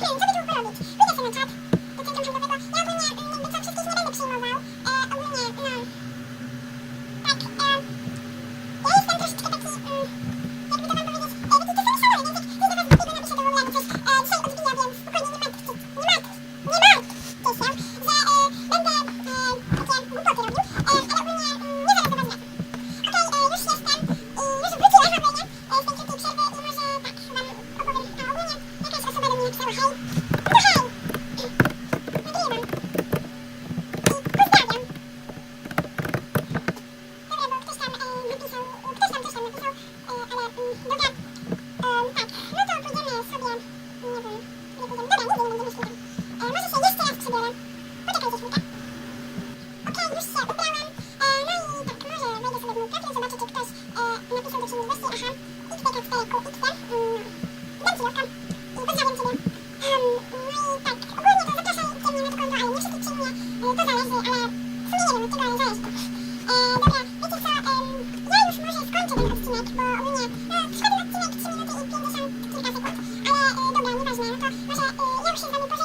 Co by tu porobić? Pójdę sobie na czat do centrum handlowego. Ja ogólnie jakby co, wszystkich nie będę przyjmował. Ogólnie, no... Tak, ja jestem troszeczkę taki... jakby to wam powiedzieć... wiecie, to same szałory, więc jak ktoś do was napisze, to w ogóle coś dzisiaj odbija, więc spokojnie, nie martwcie się, że będę takie głupoty robił, ale ogólnie nie zaraz do was wracam. Okej, już jestem i już wróciłam ogólnie z tej krótkiej przerwy i może tak wam opowiem. Ogólnie jakaś osoba do mnie napisała hej. No to hej! Nagryję wam. I pozdrawiam. Dobra, bo ktoś tam napisał, ale dobra. Tak, no to pójdziemy sobie, nie wiem, nie pójdziemy. Dobra, nigdy nie będziemy śpiewać. Może się jeszcze raz przebiorę. Poczekajcie chwilkę. Okej, już się ubrałam. No i tak, może wejdę sobie w mój profil, zobaczę, czy ktoś napisał do księgowości. Aha, XPK4QXL. Dam ci loka i pozdrawiam ciebie. No i tak, ogólnie to zapraszajcie mnie na to konto, ale nie wszystkich mnie to zależy, ale w sumie nie wiem, od czego ale zależy to. Dobra, wiecie co, ja już może skończę ten odcinek, bo ogólnie, trwa ten odcinek 3 minuty i 50 kilka sekund, ale dobra, nieważne, no to może ja już się z wami pożegnam.